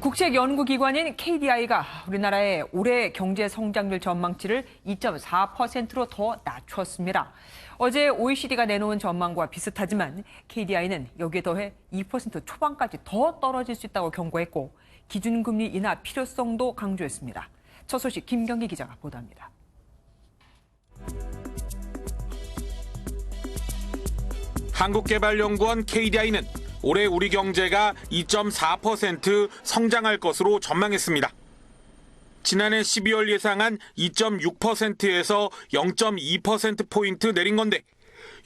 국책연구기관인 KDI가 우리나라의 올해 경제 성장률 전망치를 2.4%로 더 낮췄습니다. 어제 OECD가 내놓은 전망과 비슷하지만 KDI는 여기에 더해 2% 초반까지 더 떨어질 수 있다고 경고했고 기준금리 인하 필요성도 강조했습니다. 첫 소식 김경기 기자가 보도합니다. 한국개발연구원 KDI는 올해 우리 경제가 2.4% 성장할 것으로 전망했습니다. 지난해 12월 예상한 2.6%에서 0.2%포인트 내린 건데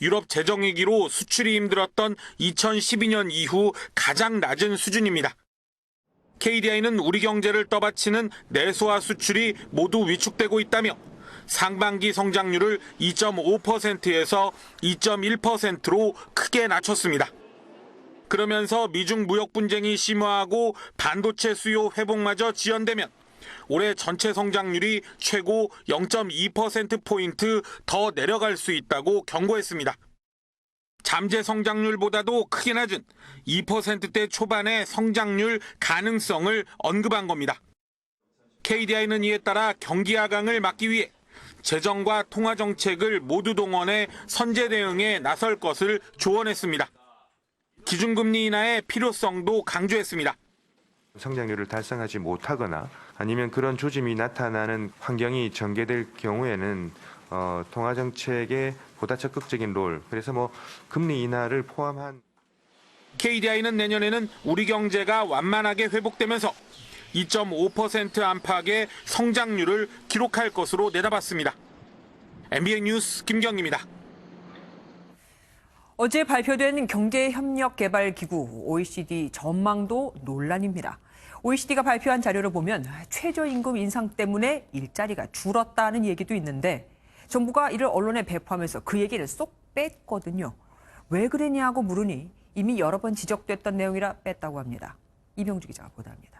유럽 재정위기로 수출이 힘들었던 2012년 이후 가장 낮은 수준입니다. KDI는 우리 경제를 떠받치는 내수와 수출이 모두 위축되고 있다며 상반기 성장률을 2.5%에서 2.1%로 크게 낮췄습니다. 그러면서 미중 무역 분쟁이 심화하고 반도체 수요 회복마저 지연되면 올해 전체 성장률이 최고 0.2%포인트 더 내려갈 수 있다고 경고했습니다. 잠재 성장률보다도 크게 낮은 2%대 초반의 성장률 가능성을 언급한 겁니다. KDI는 이에 따라 경기 하강을 막기 위해 재정과 통화 정책을 모두 동원해 선제 대응에 나설 것을 조언했습니다. 기준금리 인하의 필요성도 강조했습니다. 성장률을 달성하지 못하거나 아니면 그런 조짐이 나타나는 환경이 전개될 경우에는 통화정책의 보다 적극적인 롤, 그래서 금리 인하를 포함한 KDI는 내년에는 우리 경제가 완만하게 회복되면서 2.5% 안팎의 성장률을 기록할 것으로 내다봤습니다. MBN 뉴스 김경기입니다. 어제 발표된 경제협력개발기구 OECD 전망도 논란입니다. OECD가 발표한 자료를 보면 최저임금 인상 때문에 일자리가 줄었다는 얘기도 있는데 정부가 이를 언론에 배포하면서 그 얘기를 쏙 뺐거든요. 왜 그랬냐고 물으니 이미 여러 번 지적됐던 내용이라 뺐다고 합니다. 이병주 기자가 보도합니다.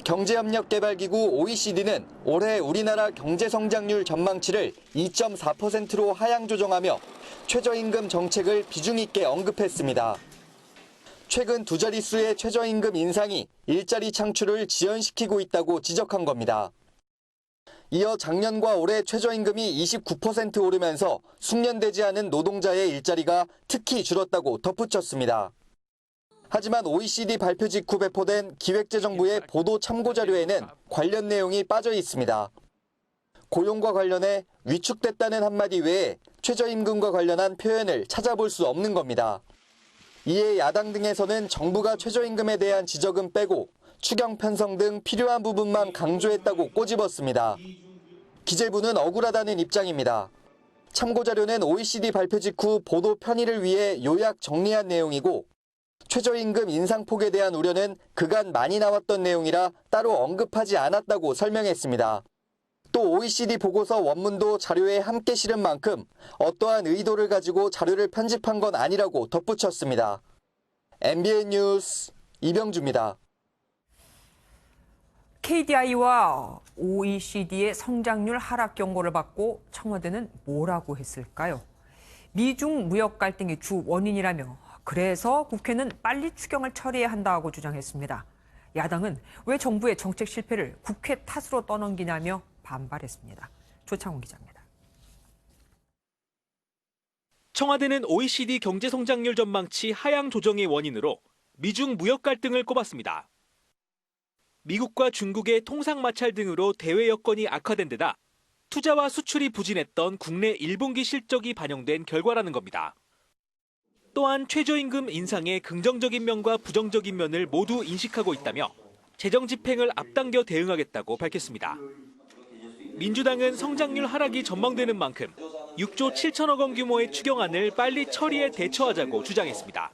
경제협력개발기구 OECD는 올해 우리나라 경제성장률 전망치를 2.4%로 하향 조정하며 최저임금 정책을 비중 있게 언급했습니다. 최근 두 자릿수의 최저임금 인상이 일자리 창출을 지연시키고 있다고 지적한 겁니다. 이어 작년과 올해 최저임금이 29% 오르면서 숙련되지 않은 노동자의 일자리가 특히 줄었다고 덧붙였습니다. 하지만 OECD 발표 직후 배포된 기획재정부의 보도 참고 자료에는 관련 내용이 빠져 있습니다. 고용과 관련해 위축됐다는 한마디 외에 최저임금과 관련한 표현을 찾아볼 수 없는 겁니다. 이에 야당 등에서는 정부가 최저임금에 대한 지적은 빼고 추경 편성 등 필요한 부분만 강조했다고 꼬집었습니다. 기재부는 억울하다는 입장입니다. 참고 자료는 OECD 발표 직후 보도 편의를 위해 요약 정리한 내용이고 최저임금 인상폭에 대한 우려는 그간 많이 나왔던 내용이라 따로 언급하지 않았다고 설명했습니다. 또 OECD 보고서 원문도 자료에 함께 실은 만큼 어떠한 의도를 가지고 자료를 편집한 건 아니라고 덧붙였습니다. MBN 뉴스 이병주입니다. KDI와 OECD의 성장률 하락 경고를 받고 청와대는 뭐라고 했을까요? 미중 무역 갈등이 주 원인이라며 그래서 국회는 빨리 추경을 처리해야 한다고 주장했습니다. 야당은 왜 정부의 정책 실패를 국회 탓으로 떠넘기냐며 반발했습니다. 조창훈 기자입니다. 청와대는 OECD 경제 성장률 전망치 하향 조정의 원인으로 미중 무역 갈등을 꼽았습니다. 미국과 중국의 통상 마찰 등으로 대외 여건이 악화된 데다 투자와 수출이 부진했던 국내 1분기 실적이 반영된 결과라는 겁니다. 또한 최저임금 인상의 긍정적인 면과 부정적인 면을 모두 인식하고 있다며 재정 집행을 앞당겨 대응하겠다고 밝혔습니다. 민주당은 성장률 하락이 전망되는 만큼 6조 7천억 원 규모의 추경안을 빨리 처리해 대처하자고 주장했습니다.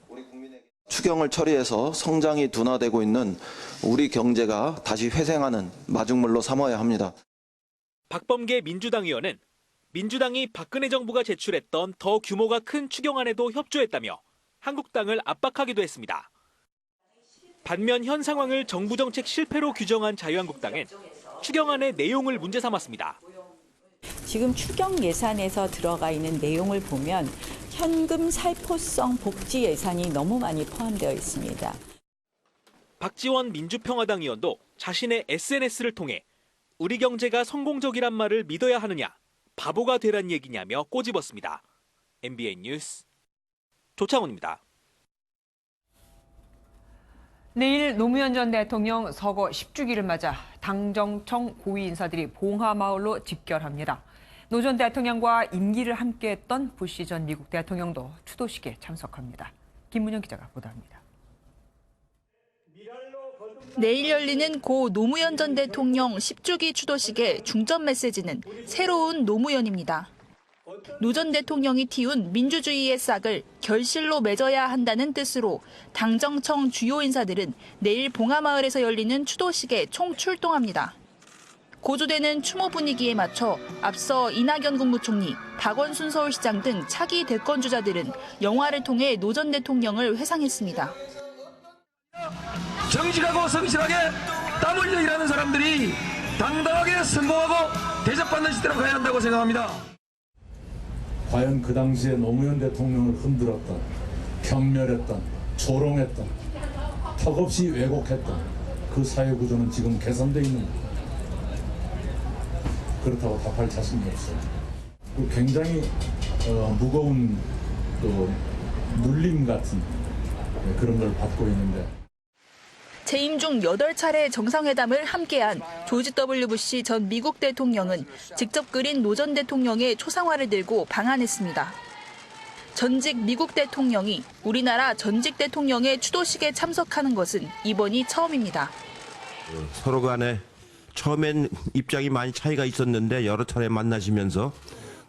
추경을 처리해서 성장이 둔화되고 있는 우리 경제가 다시 회생하는 마중물로 삼아야 합니다. 박범계 민주당 의원은 민주당이 박근혜 정부가 제출했던 더 규모가 큰 추경안에도 협조했다며 한국당을 압박하기도 했습니다. 반면 현 상황을 정부 정책 실패로 규정한 자유한국당은 추경안의 내용을 문제 삼았습니다. 지금 추경 예산에서 들어가 있는 내용을 보면 현금 살포성 복지 예산이 너무 많이 포함되어 있습니다. 박지원 민주평화당 의원도 자신의 SNS를 통해 우리 경제가 성공적이란 말을 믿어야 하느냐, 바보가 되란 얘기냐며 꼬집었습니다. MBN 뉴스 조창훈입니다. 내일 노무현 전 대통령 서거 10주기를 맞아 당정청 고위 인사들이 봉하마을로 집결합니다. 노 전 대통령과 임기를 함께했던 부시 전 미국 대통령도 추도식에 참석합니다. 김문영 기자가 보도합니다. 내일 열리는 고 노무현 전 대통령 10주기 추도식의 중점 메시지는 새로운 노무현입니다. 노 전 대통령이 틔운 민주주의의 싹을 결실로 맺어야 한다는 뜻으로 당정청 주요 인사들은 내일 봉하마을에서 열리는 추도식에 총출동합니다. 고조되는 추모 분위기에 맞춰 앞서 이낙연 국무총리, 박원순 서울시장 등 차기 대권주자들은 영화를 통해 노 전 대통령을 회상했습니다. 정직하고 성실하게 땀 흘려 일하는 사람들이 당당하게 성공하고 대접받는 시대로 가야 한다고 생각합니다. 과연 그 당시에 노무현 대통령을 흔들었던, 경멸했던, 조롱했던, 턱없이 왜곡했던 그 사회구조는 지금 개선되어 있는 겁니다. 그렇다고 답할 자신이 없어요. 굉장히 무거운 또 눌림 같은 그런 걸 받고 있는데. 재임 중 8차례 정상회담을 함께한 조지 W. 부시 전 미국 대통령은 직접 그린 노 전 대통령의 초상화를 들고 방한했습니다. 전직 미국 대통령이 우리나라 전직 대통령의 추도식에 참석하는 것은 이번이 처음입니다. 서로 간에 처음엔 입장이 많이 차이가 있었는데 여러 차례 만나시면서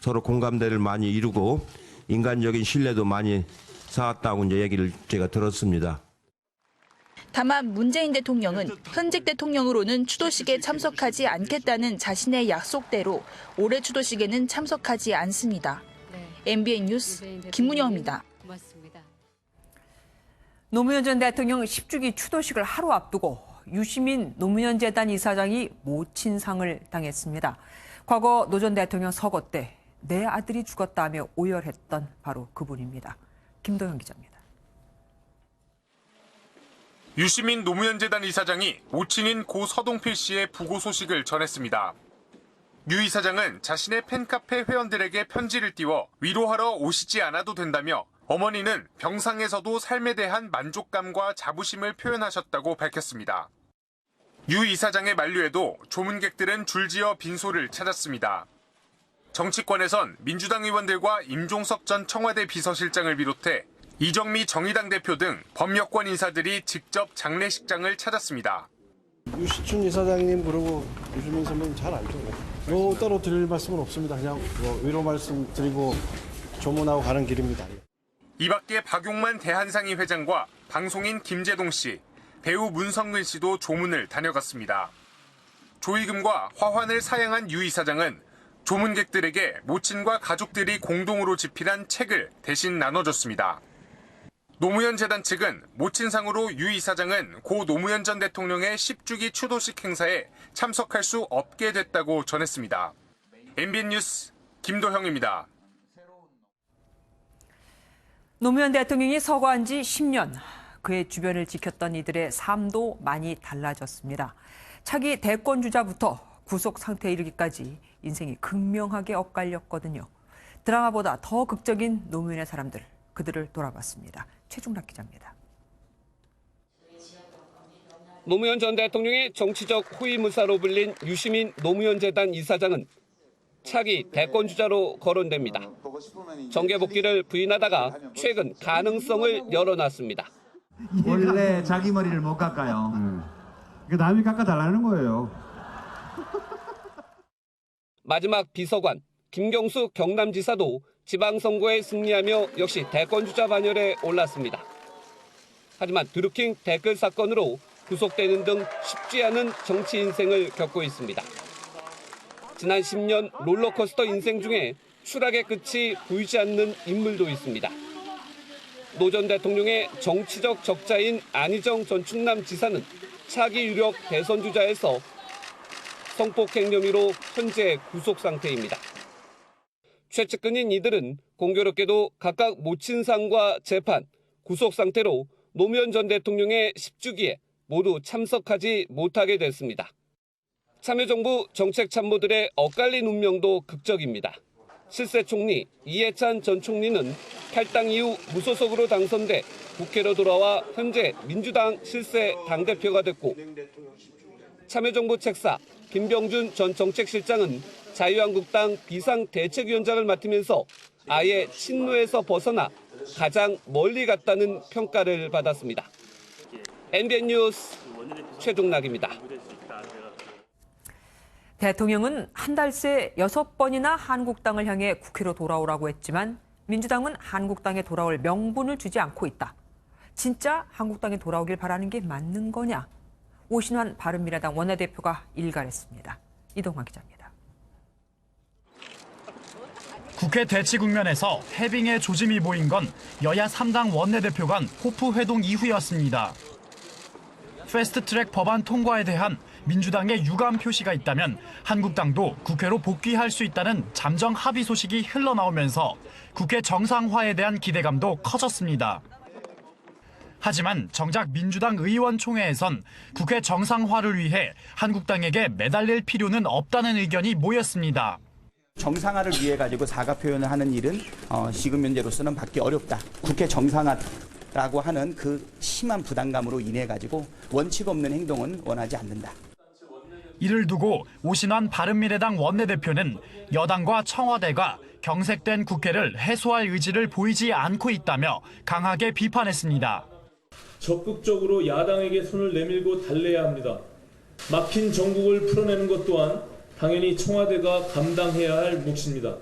서로 공감대를 많이 이루고 인간적인 신뢰도 많이 쌓았다고 이제 얘기를 제가 들었습니다. 다만 문재인 대통령은 현직 대통령으로는 추도식에 참석하지 않겠다는 자신의 약속대로 올해 추도식에는 참석하지 않습니다. MBN 뉴스 김문영입니다. 노무현 전 대통령 10주기 추도식을 하루 앞두고 유시민 노무현 재단 이사장이 모친상을 당했습니다. 과거 노 전 대통령 서거 때 내 아들이 죽었다며 오열했던 바로 그분입니다. 김도현 기자입니다. 유시민 노무현 재단 이사장이 모친인 고 서동필 씨의 부고 소식을 전했습니다. 유 이사장은 자신의 팬카페 회원들에게 편지를 띄워 위로하러 오시지 않아도 된다며 어머니는 병상에서도 삶에 대한 만족감과 자부심을 표현하셨다고 밝혔습니다. 유 이사장의 만류에도 조문객들은 줄지어 빈소를 찾았습니다. 정치권에선 민주당 의원들과 임종석 전 청와대 비서실장을 비롯해 이정미 정의당 대표 등 범여권 인사들이 직접 장례식장을 찾았습니다. 유시춘 이사장님 그리고 유시민 선배님 잘 알죠. 따로 드릴 말씀은 없습니다. 그냥 위로 말씀 드리고 조문하고 가는 길입니다. 이 밖에 박용만 대한상의 회장과 방송인 김재동 씨, 배우 문성근 씨도 조문을 다녀갔습니다. 조의금과 화환을 사양한 유 이사장은 조문객들에게 모친과 가족들이 공동으로 집필한 책을 대신 나눠줬습니다. 노무현 재단 측은 모친상으로 유 이사장은 고 노무현 전 대통령의 10주기 추도식 행사에 참석할 수 없게 됐다고 전했습니다. MBN 뉴스 김도형입니다. 노무현 대통령이 서거한 지 10년. 그의 주변을 지켰던 이들의 삶도 많이 달라졌습니다. 차기 대권주자부터 구속 상태에 이르기까지 인생이 극명하게 엇갈렸거든요. 드라마보다 더 극적인 노무현의 사람들, 그들을 돌아봤습니다. 최중락 기자입니다. 노무현 전 대통령의 정치적 호위무사로 불린 유시민 노무현 재단 이사장은 차기 대권주자로 거론됩니다. 정계 복귀를 부인하다가 최근 가능성을 열어놨습니다. 원래 자기 머리를 못 깎아요. 남이 깎아달라는 거예요. 마지막 비서관 김경수 경남지사도 지방선거에 승리하며 역시 대권주자 반열에 올랐습니다. 하지만 드루킹 댓글 사건으로 구속되는 등 쉽지 않은 정치 인생을 겪고 있습니다. 지난 10년 롤러코스터 인생 중에 추락의 끝이 보이지 않는 인물도 있습니다. 노 전 대통령의 정치적 적자인 안희정 전 충남지사는 차기 유력 대선 주자에서 성폭행 혐의로 현재 구속 상태입니다. 최측근인 이들은 공교롭게도 각각 모친상과 재판, 구속 상태로 노무현 전 대통령의 10주기에 모두 참석하지 못하게 됐습니다. 참여정부 정책참모들의 엇갈린 운명도 극적입니다. 실세 총리 이해찬 전 총리는 탈당 이후 무소속으로 당선돼 국회로 돌아와 현재 민주당 실세 당대표가 됐고, 참여정부 책사 김병준 전 정책실장은 자유한국당 비상대책위원장을 맡으면서 아예 친노에서 벗어나 가장 멀리 갔다는 평가를 받았습니다. MBN 뉴스 최종락입니다. 대통령은 한 달 새 6번이나 한국당을 향해 국회로 돌아오라고 했지만 민주당은 한국당에 돌아올 명분을 주지 않고 있다. 진짜 한국당에 돌아오길 바라는 게 맞는 거냐? 오신환 바른미래당 원내대표가 일갈했습니다. 이동환 기자입니다. 국회 대치 국면에서 해빙의 조짐이 보인 건 여야 3당 원내대표 간 호프 회동 이후였습니다. 패스트트랙 법안 통과에 대한 민주당의 유감 표시가 있다면 한국당도 국회로 복귀할 수 있다는 잠정 합의 소식이 흘러나오면서 국회 정상화에 대한 기대감도 커졌습니다. 하지만 정작 민주당 의원총회에선 국회 정상화를 위해 한국당에게 매달릴 필요는 없다는 의견이 모였습니다. 정상화를 위해 가지고 사과 표현을 하는 일은 지금 현재로서는 받기 어렵다. 국회 정상화라고 하는 그 심한 부담감으로 인해 가지고 원칙 없는 행동은 원하지 않는다. 이를 두고 오신환 바른미래당 원내대표는 여당과 청와대가 경색된 국회를 해소할 의지를 보이지 않고 있다며 강하게 비판했습니다. 적극적으로 야당에게 손을 내밀고 달래야 합니다. 막힌 정국을 풀어내는 것 또한 당연히 청와대가 감당해야 할 몫입니다.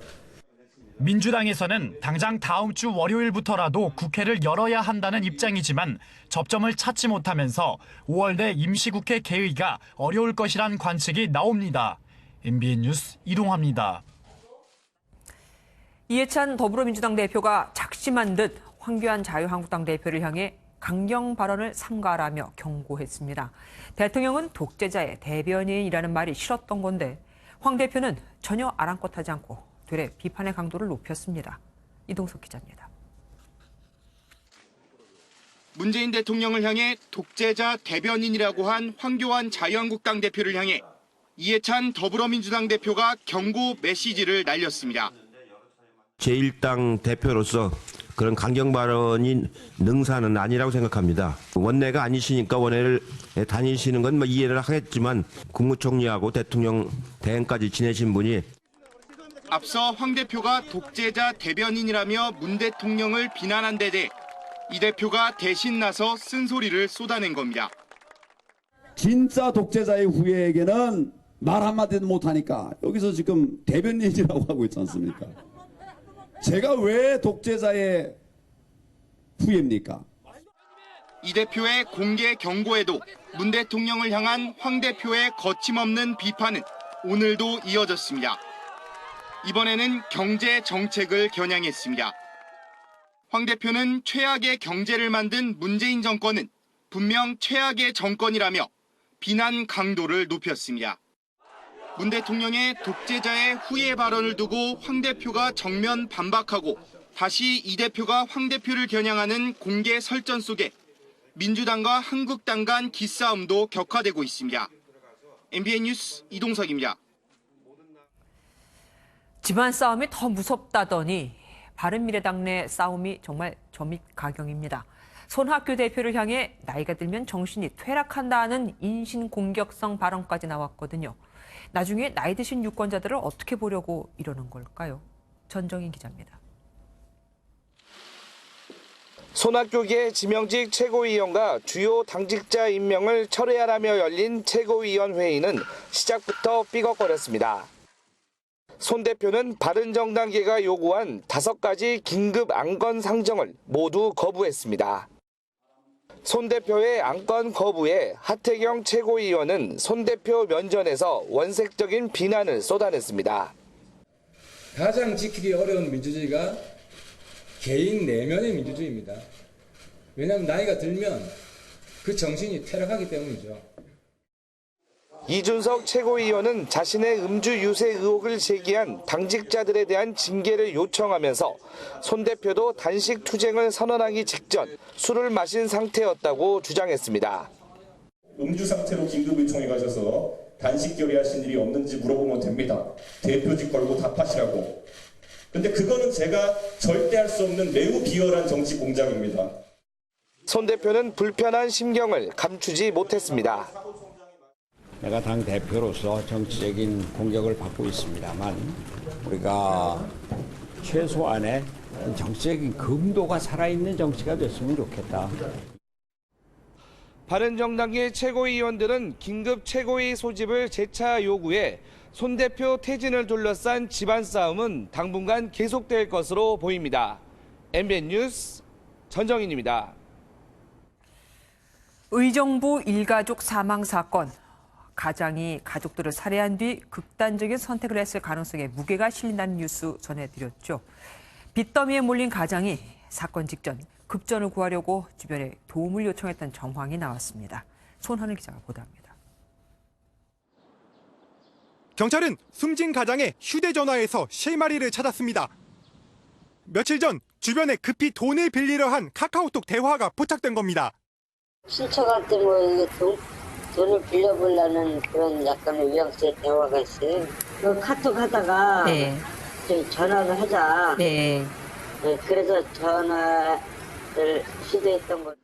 민주당에서는 당장 다음 주 월요일부터라도 국회를 열어야 한다는 입장이지만 접점을 찾지 못하면서 5월 내 임시국회 개의가 어려울 것이란 관측이 나옵니다. MBN 뉴스 이동화입니다. 이해찬 더불어민주당 대표가 작심한 듯 황교안 자유한국당 대표를 향해 강경 발언을 삼가라며 경고했습니다. 대통령은 독재자의 대변인이라는 말이 싫었던 건데 황 대표는 전혀 아랑곳하지 않고 되레 비판의 강도를 높였습니다. 이동석 기자입니다. 문재인 대통령을 향해 독재자 대변인이라고 한 황교안 자유한국당 대표를 향해 이해찬 더불어민주당 대표가 경고 메시지를 날렸습니다. 제1당 대표로서 그런 강경 발언이 능사는 아니라고 생각합니다. 원내가 아니시니까 원내를 다니시는 건 이해를 하겠지만 국무총리하고 대통령 대행까지 지내신 분이 앞서 황 대표가 독재자 대변인이라며 문 대통령을 비난한 데 대해 이 대표가 대신 나서 쓴소리를 쏟아낸 겁니다. 진짜 독재자의 후예에게는 말 한마디도 못하니까 여기서 지금 대변인이라고 하고 있지 않습니까? 제가 왜 독재자의 후예입니까? 이 대표의 공개 경고에도 문 대통령을 향한 황 대표의 거침없는 비판은 오늘도 이어졌습니다. 이번에는 경제 정책을 겨냥했습니다. 황 대표는 최악의 경제를 만든 문재인 정권은 분명 최악의 정권이라며 비난 강도를 높였습니다. 문 대통령의 독재자의 후예 발언을 두고 황 대표가 정면 반박하고 다시 이 대표가 황 대표를 겨냥하는 공개 설전 속에 민주당과 한국당 간 기싸움도 격화되고 있습니다. MBN 뉴스 이동석입니다. 집안 싸움이 더 무섭다더니 바른미래당 내 싸움이 정말 점입가경입니다. 손학규 대표를 향해 나이가 들면 정신이 퇴락한다는 인신공격성 발언까지 나왔거든요. 나중에 나이 드신 유권자들을 어떻게 보려고 이러는 걸까요? 전정인 기자입니다. 손학규계 지명직 최고위원과 주요 당직자 임명을 철회하라며 열린 최고위원 회의는 시작부터 삐걱거렸습니다. 손 대표는 바른정당계가 요구한 5가지 긴급 안건 상정을 모두 거부했습니다. 손 대표의 안건 거부에 하태경 최고위원은 손 대표 면전에서 원색적인 비난을 쏟아냈습니다. 가장 지키기 어려운 민주주의가 개인 내면의 민주주의입니다. 왜냐하면 나이가 들면 그 정신이 퇴락하기 때문이죠. 이준석 최고위원은 자신의 음주 유세 의혹을 제기한 당직자들에 대한 징계를 요청하면서 손 대표도 단식 투쟁을 선언하기 직전 술을 마신 상태였다고 주장했습니다. 음주 상태로 긴급 요청해 가셔서 단식 결의하신 일이 없는지 물어보면 됩니다. 대표직 걸고 답하시라고. 근데 그거는 제가 절대 할 수 없는 매우 비열한 정치 공작입니다. 손 대표는 불편한 심경을 감추지 못했습니다. 내가 당 대표로서 정치적인 공격을 받고 있습니다만 우리가 최소한의 정치적인 금도가 살아있는 정치가 됐으면 좋겠다. 바른정당의 최고위원들은 긴급 최고위 소집을 재차 요구해 손 대표 퇴진을 둘러싼 집안 싸움은 당분간 계속될 것으로 보입니다. MBN 뉴스 전정인입니다. 의정부 일가족 사망 사건. 가장이 가족들을 살해한 뒤 극단적인 선택을 했을 가능성에 무게가 실린다는 뉴스 전해드렸죠. 빚더미에 몰린 가장이 사건 직전 급전을 구하려고 주변에 도움을 요청했던 정황이 나왔습니다. 손하늘 기자가 보도합니다. 경찰은 숨진 가장의 휴대전화에서 실마리를 찾았습니다. 며칠 전 주변에 급히 돈을 빌리려 한 카카오톡 대화가 포착된 겁니다. 친척한테 돈을 빌려보려는 그런 약간의 뉘앙스의 대화가 있어요. 그 카톡 하다가 좀 전화를 하자. 그래서 전화를 시도했던 거.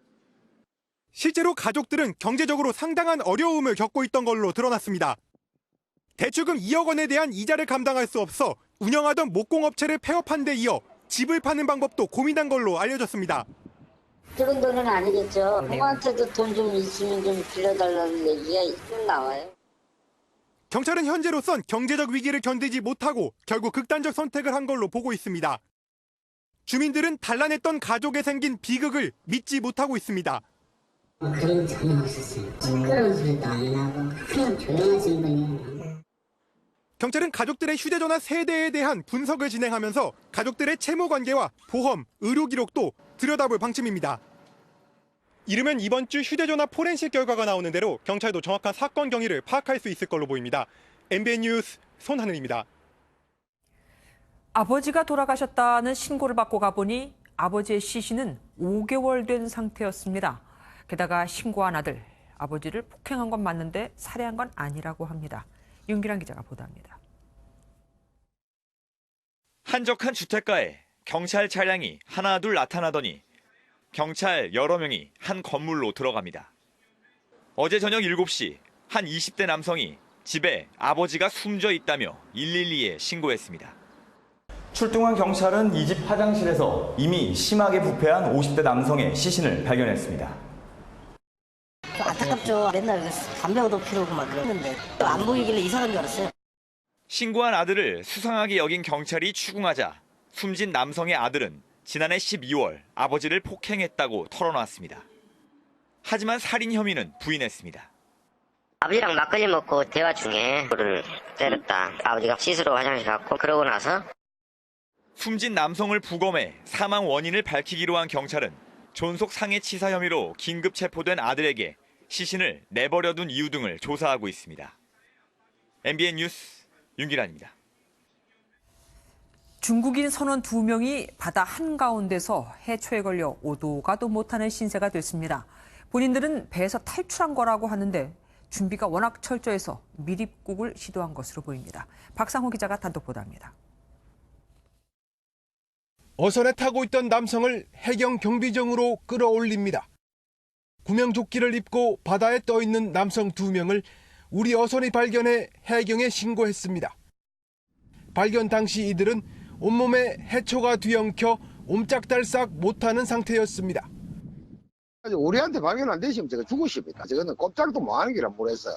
실제로 가족들은 경제적으로 상당한 어려움을 겪고 있던 걸로 드러났습니다. 대출금 2억 원에 대한 이자를 감당할 수 없어 운영하던 목공업체를 폐업한 데 이어 집을 파는 방법도 고민한 걸로 알려졌습니다. 적은 돈은 아니겠죠. 부모한테도 돈 좀 있으면 좀 빌려달라는 얘기가 좀 나와요. 경찰은 현재로선 경제적 위기를 견디지 못하고 결국 극단적 선택을 한 걸로 보고 있습니다. 주민들은 단란했던 가족에 생긴 비극을 믿지 못하고 있습니다. 그런 거 전혀 없었어요. 시끄러운 소리도 안 나고 그냥 조용하신 분이에요. 경찰은 가족들의 휴대전화 세대에 대한 분석을 진행하면서 가족들의 채무 관계와 보험, 의료 기록도 들여다볼 방침입니다. 이르면 이번 주 휴대전화 포렌식 결과가 나오는 대로 경찰도 정확한 사건 경위를 파악할 수 있을 걸로 보입니다. MBN 뉴스 손하늘입니다. 아버지가 돌아가셨다는 신고를 받고 가보니 아버지의 시신은 5개월 된 상태였습니다. 게다가 신고한 아들, 아버지를 폭행한 건 맞는데 살해한 건 아니라고 합니다. 윤기란 기자가 보도합니다. 한적한 주택가에 경찰 차량이 하나둘 나타나더니 경찰 여러 명이 한 건물로 들어갑니다. 어제 저녁 7시 한 20대 남성이 집에 아버지가 숨져 있다며 112에 신고했습니다. 출동한 경찰은 이 집 화장실에서 이미 심하게 부패한 50대 남성의 시신을 발견했습니다. 안타깝죠. 맨날 담배도 피우고 막 그랬는데 안 보이길래 이상한 줄 알았어요. 신고한 아들을 수상하게 여긴 경찰이 추궁하자 숨진 남성의 아들은 지난해 12월 아버지를 폭행했다고 털어놨습니다. 하지만 살인 혐의는 부인했습니다. 아버지랑 막걸리 먹고 대화 중에 그를 때렸다. 아버지가 씻으러 화장실 갔고 그러고 나서 숨진 남성을 부검해 사망 원인을 밝히기로 한 경찰은 존속 상해치사 혐의로 긴급 체포된 아들에게 시신을 내버려둔 이유 등을 조사하고 있습니다. MBN 뉴스 윤기란입니다. 중국인 선원 2명이 바다 한가운데서 해초에 걸려 오도 가도 못하는 신세가 됐습니다. 본인들은 배에서 탈출한 거라고 하는데 준비가 워낙 철저해서 미립국을 시도한 것으로 보입니다. 박상호 기자가 단독 보도합니다. 어선에 타고 있던 남성을 해경 경비정으로 끌어올립니다. 구명조끼를 입고 바다에 떠 있는 남성 2명을 우리 어선이 발견해 해경에 신고했습니다. 발견 당시 이들은 온몸에 해초가 뒤엉켜 옴짝달싹 못하는 상태였습니다. 우리한테 발견 안 되시면 제가 죽으십니다. 저거는 꼼짝도 못하는 기라 모르겠어요.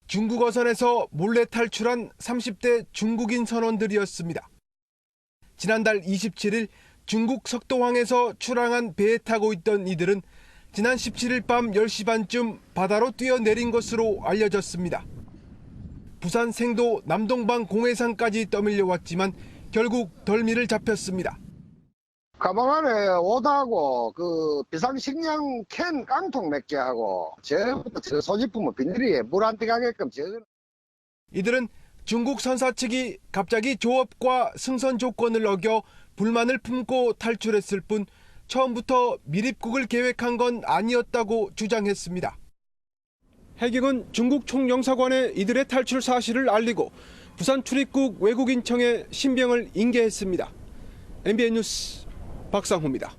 중국 어선에서 몰래 탈출한 30대 중국인 선원들이었습니다. 지난달 27일 중국 석도항에서 출항한 배에 타고 있던 이들은 지난 17일 밤 10시 반쯤 바다로 뛰어내린 것으로 알려졌습니다. 부산 생도 남동방 공해상까지 떠밀려 왔지만 결국 덜미를 잡혔습니다. 가방 안에 옷하고 그 비상식량 캔 깡통 몇 개하고 저 소지품은 비닐에 물 안 들어가게끔 이들은 중국 선사 측이 갑자기 조업과 승선 조건을 어겨 불만을 품고 탈출했을 뿐 처음부터 미립국을 계획한 건 아니었다고 주장했습니다. 해경은 중국 총영사관에 이들의 탈출 사실을 알리고 부산 출입국 외국인청에 신병을 인계했습니다. MBN 뉴스 박상호입니다.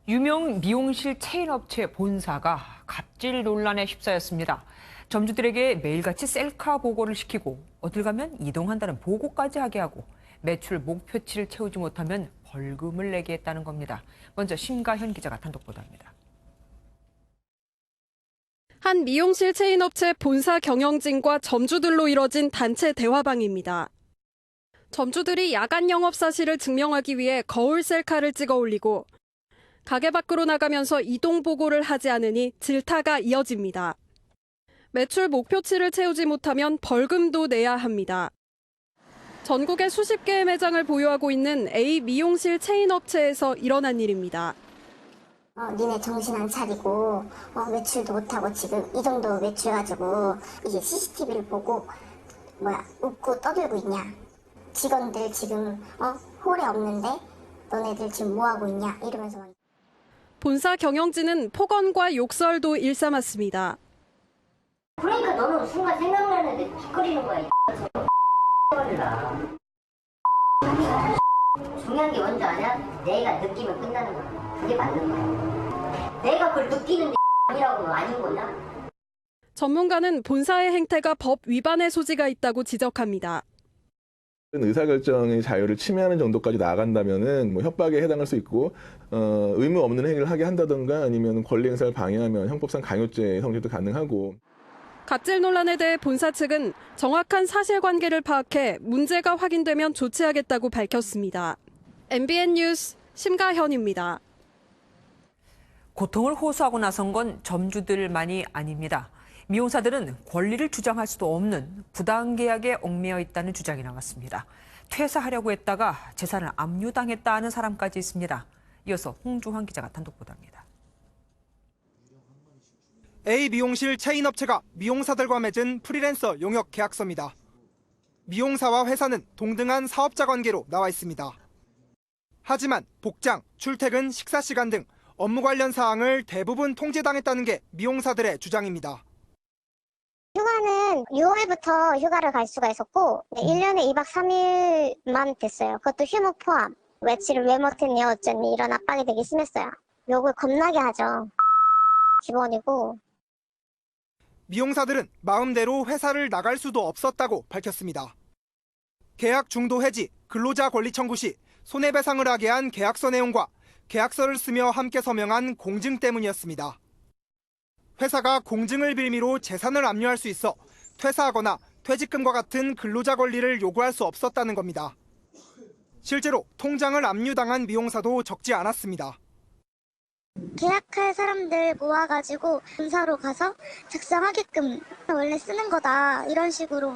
유명 미용실 체인업체 본사가 갑질 논란에 휩싸였습니다. 점주들에게 매일같이 셀카 보고를 시키고 어딜 가면 이동한다는 보고까지 하게 하고 매출 목표치를 채우지 못하면 벌금을 내게 했다는 겁니다. 먼저 심가현 기자가 단독 보도합니다. 한 미용실 체인업체 본사 경영진과 점주들로 이뤄진 단체 대화방입니다. 점주들이 야간 영업 사실을 증명하기 위해 거울 셀카를 찍어 올리고 가게 밖으로 나가면서 이동 보고를 하지 않으니 질타가 이어집니다. 매출 목표치를 채우지 못하면 벌금도 내야 합니다. 전국에 수십 개의 매장을 보유하고 있는 A 미용실 체인업체에서 일어난 일입니다. 니네 정신 안 차리고 매출도 못하고 지금 이 정도 매출 가지고 이게 CCTV를 보고 웃고 떠들고 있냐. 직원들 지금 홀에 없는데 너네들 지금 뭐하고 있냐 이러면서. 본사 경영진은 폭언과 욕설도 일삼았습니다. 그러니까 너는 순간 생각나는데 툭거리는 거야 이 중요한 게 뭔지 아냐? 내가 느끼면 끝나는 거야. 그게 맞는 거야. 내가 그걸 느끼는데 아니라고 아닌 거냐? 전문가는 본사의 행태가 법 위반의 소지가 있다고 지적합니다. 의사결정의 자유를 침해하는 정도까지 나아간다면은 협박에 해당할 수 있고 의무 없는 행위를 하게 한다든가 아니면 권리 행사를 방해하면 형법상 강요죄 성질도 가능하고. 갑질 논란에 대해 본사 측은 정확한 사실관계를 파악해 문제가 확인되면 조치하겠다고 밝혔습니다. MBN 뉴스 심가현입니다. 고통을 호소하고 나선 건 점주들만이 아닙니다. 미용사들은 권리를 주장할 수도 없는 부당계약에 얽매여 있다는 주장이 나왔습니다. 퇴사하려고 했다가 재산을 압류당했다는 사람까지 있습니다. 이어서 홍주환 기자가 단독 보도합니다. A 미용실 체인업체가 미용사들과 맺은 프리랜서 용역 계약서입니다. 미용사와 회사는 동등한 사업자 관계로 나와 있습니다. 하지만 복장, 출퇴근, 식사 시간 등 업무 관련 사항을 대부분 통제당했다는 게 미용사들의 주장입니다. 휴가는 6월부터 휴가를 갈 수가 있었고 1년에 2박 3일만 됐어요. 그것도 휴무 포함. 외출을 왜 못했니 어쩌니 이런 압박이 되게 심했어요. 욕을 겁나게 하죠. 기본이고. 미용사들은 마음대로 회사를 나갈 수도 없었다고 밝혔습니다. 계약 중도 해지, 근로자 권리 청구 시 손해배상을 하게 한 계약서 내용과 계약서를 쓰며 함께 서명한 공증 때문이었습니다. 회사가 공증을 빌미로 재산을 압류할 수 있어 퇴사하거나 퇴직금과 같은 근로자 권리를 요구할 수 없었다는 겁니다. 실제로 통장을 압류당한 미용사도 적지 않았습니다. 계약할 사람들 모아가지고 본사로 가서 작성하게끔 원래 쓰는 거다 이런 식으로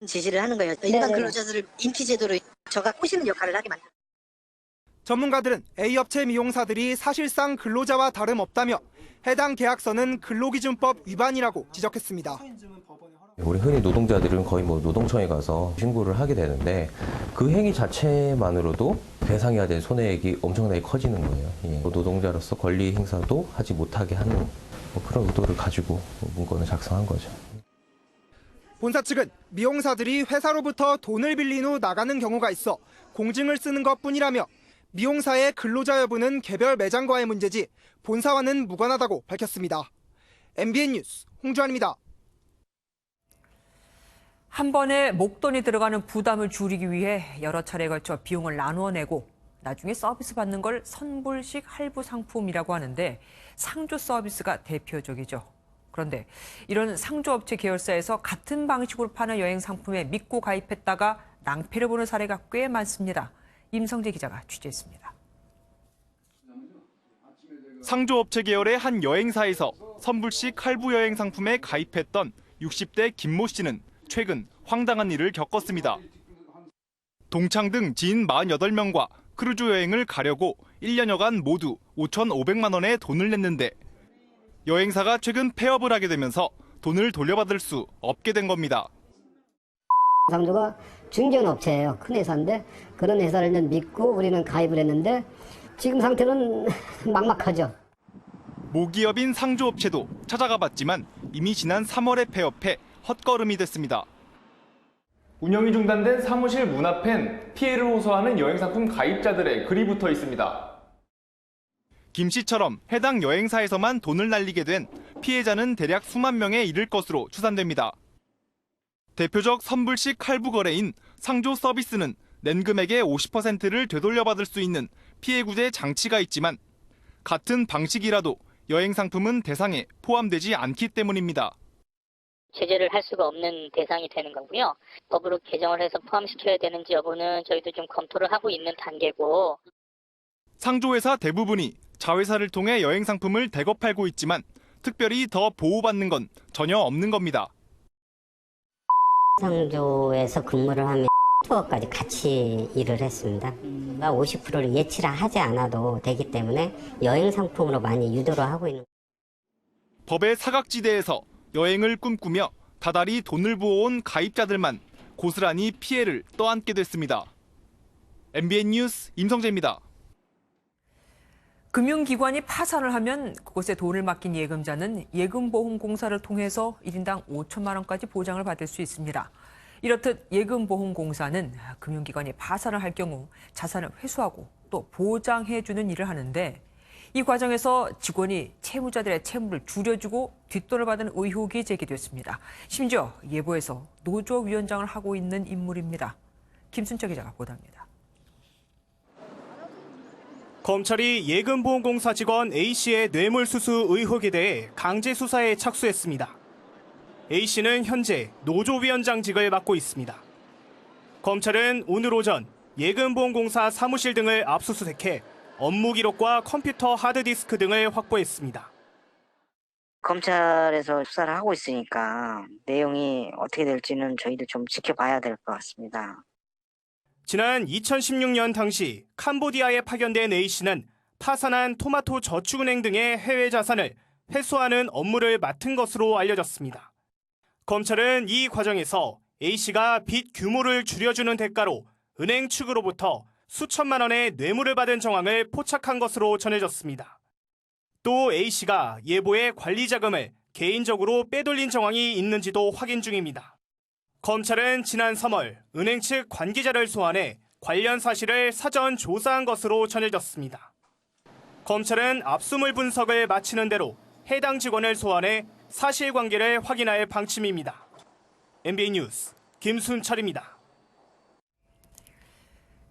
지시를 하는 거예요. 일반 근로자들을 인기 제도로 저가 꼬시는 역할을 하게 만듭니다. 전문가들은 A업체 미용사들이 사실상 근로자와 다름없다며 해당 계약서는 근로기준법 위반이라고 지적했습니다. 우리 흔히 노동자들은 거의 노동청에 가서 신고를 하게 되는데 그 행위 자체만으로도 배상해야 될 손해액이 엄청나게 커지는 거예요. 노동자로서 권리 행사도 하지 못하게 하는 그런 의도를 가지고 문건을 작성한 거죠. 본사 측은 미용사들이 회사로부터 돈을 빌린 후 나가는 경우가 있어 공증을 쓰는 것뿐이라며 미용사의 근로자 여부는 개별 매장과의 문제지 본사와는 무관하다고 밝혔습니다. MBN 뉴스 홍주환입니다. 한 번에 목돈이 들어가는 부담을 줄이기 위해 여러 차례에 걸쳐 비용을 나누어 내고 나중에 서비스 받는 걸 선불식 할부 상품이라고 하는데 상조 서비스가 대표적이죠. 그런데 이런 상조업체 계열사에서 같은 방식으로 파는 여행 상품에 믿고 가입했다가 낭패를 보는 사례가 꽤 많습니다. 임성재 기자가 취재했습니다. 상조업체 계열의 한 여행사에서 선불식 할부 여행 상품에 가입했던 60대 김모 씨는 최근 황당한 일을 겪었습니다. 동창 등 지인 48명과 크루즈 여행을 가려고 1년여간 모두 5,500만 원의 돈을 냈는데 여행사가 최근 폐업을 하게 되면서 돈을 돌려받을 수 없게 된 겁니다. 상조가 중견업체예요. 큰 회사인데 그런 회사를 믿고 우리는 가입을 했는데 지금 상태는 막막하죠. 모기업인 상조업체도 찾아가 봤지만 이미 지난 3월에 폐업해 헛걸음이 됐습니다. 운영이 중단된 사무실 문 앞엔 피해를 호소하는 여행상품 가입자들의 글이 붙어 있습니다. 김 씨처럼 해당 여행사에서만 돈을 날리게 된 피해자는 대략 수만 명에 이를 것으로 추산됩니다. 대표적 선불식 할부 거래인 상조 서비스는 낸 금액의 50%를 되돌려받을 수 있는 피해 구제 장치가 있지만 같은 방식이라도 여행 상품은 대상에 포함되지 않기 때문입니다. 제재를 할 수가 없는 대상이 되는 거고요. 법으로 개정을 해서 포함시켜야 되는지 여부는 저희도 좀 검토를 하고 있는 단계고. 상조회사 대부분이 자회사를 통해 여행 상품을 대거 팔고 있지만 특별히 더 보호받는 건 전혀 없는 겁니다. 상조에서 근무를 하면 투어까지 같이 일을 했습니다. 50%를 예치를 하지 않아도 되기 때문에 여행 상품으로 많이 유도를 하고 있는. 법의 사각지대에서 여행을 꿈꾸며 다달이 돈을 부어온 가입자들만 고스란히 피해를 떠안게 됐습니다. MBN 뉴스 임성재입니다. 금융기관이 파산을 하면 그곳에 돈을 맡긴 예금자는 예금보험공사를 통해서 1인당 5천만 원까지 보장을 받을 수 있습니다. 이렇듯 예금보험공사는 금융기관이 파산을 할 경우 자산을 회수하고 또 보장해주는 일을 하는데 이 과정에서 직원이 채무자들의 채무를 줄여주고 뒷돈을 받은 의혹이 제기됐습니다. 심지어 예보에서 노조위원장을 하고 있는 인물입니다. 김순철 기자가 보도합니다. 검찰이 예금보험공사 직원 A씨의 뇌물수수 의혹에 대해 강제 수사에 착수했습니다. A씨는 현재 노조위원장직을 맡고 있습니다. 검찰은 오늘 오전 예금보험공사 사무실 등을 압수수색해 업무 기록과 컴퓨터 하드디스크 등을 확보했습니다. 검찰에서 수사를 하고 있으니까 내용이 어떻게 될지는 저희도 좀 지켜봐야 될 것 같습니다. 지난 2016년 당시 캄보디아에 파견된 A씨는 파산한 토마토 저축은행 등의 해외 자산을 회수하는 업무를 맡은 것으로 알려졌습니다. 검찰은 이 과정에서 A씨가 빚 규모를 줄여주는 대가로 은행 측으로부터 수천만 원의 뇌물을 받은 정황을 포착한 것으로 전해졌습니다. 또 A씨가 예보의 관리 자금을 개인적으로 빼돌린 정황이 있는지도 확인 중입니다. 검찰은 지난 3월 은행 측 관계자를 소환해 관련 사실을 사전 조사한 것으로 전해졌습니다. 검찰은 압수물 분석을 마치는 대로 해당 직원을 소환해 사실관계를 확인할 방침입니다. MBN 뉴스 김순철입니다.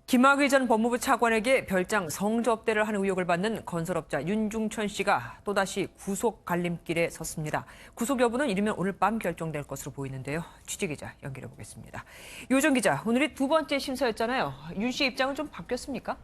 김학의 전 법무부 차관에게 별장 성접대를 한 의혹을 받는 건설업자 윤중천 씨가 또다시 구속 갈림길에 섰습니다. 구속 여부는 이르면 오늘 밤 결정될 것으로 보이는데요. 취재기자 연결해 보겠습니다. 요정 기자, 오늘이 두 번째 심사였잖아요. 윤 씨의 입장은 좀 바뀌었습니까?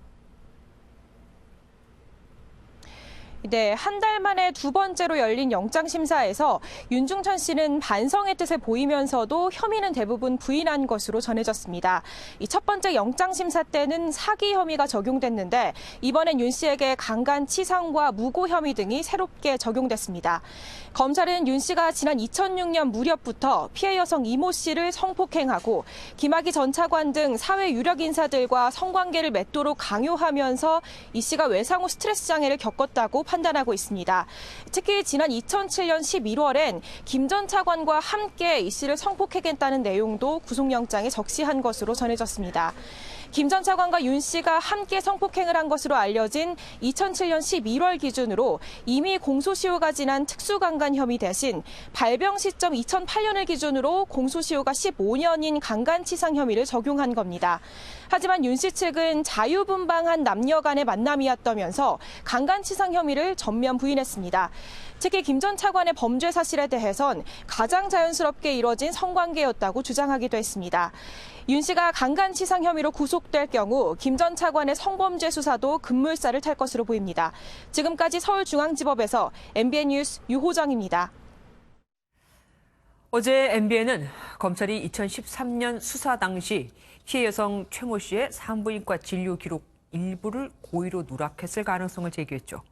네, 한 달 만에 두 번째로 열린 영장심사에서 윤중천 씨는 반성의 뜻을 보이면서도 혐의는 대부분 부인한 것으로 전해졌습니다. 이 첫 번째 영장심사 때는 사기 혐의가 적용됐는데 이번엔 윤 씨에게 강간치상과 무고 혐의 등이 새롭게 적용됐습니다. 검찰은 윤 씨가 지난 2006년 무렵부터 피해 여성 이모 씨를 성폭행하고 김학의 전 차관 등 사회 유력 인사들과 성관계를 맺도록 강요하면서 이 씨가 외상 후 스트레스 장애를 겪었다고 판단하고 있습니다. 특히 지난 2007년 11월엔 김 전 차관과 함께 이 씨를 성폭행했다는 내용도 구속영장에 적시한 것으로 전해졌습니다. 김 전 차관과 윤 씨가 함께 성폭행을 한 것으로 알려진 2007년 11월 기준으로 이미 공소시효가 지난 특수강간 혐의 대신 발병 시점 2008년을 기준으로 공소시효가 15년인 강간치상 혐의를 적용한 겁니다. 하지만 윤 씨 측은 자유분방한 남녀 간의 만남이었다면서 강간치상 혐의를 전면 부인했습니다. 특히 김 전 차관의 범죄 사실에 대해선 가장 자연스럽게 이뤄진 성관계였다고 주장하기도 했습니다. 윤 씨가 강간치상 혐의로 구속될 경우 김 전 차관의 성범죄 수사도 급물살을 탈 것으로 보입니다. 지금까지 서울중앙지법에서 MBN 뉴스 유호정입니다. 어제 MBN은 검찰이 2013년 수사 당시 피해 여성 최 모 씨의 산부인과 진료 기록 일부를 고의로 누락했을 가능성을 제기했죠.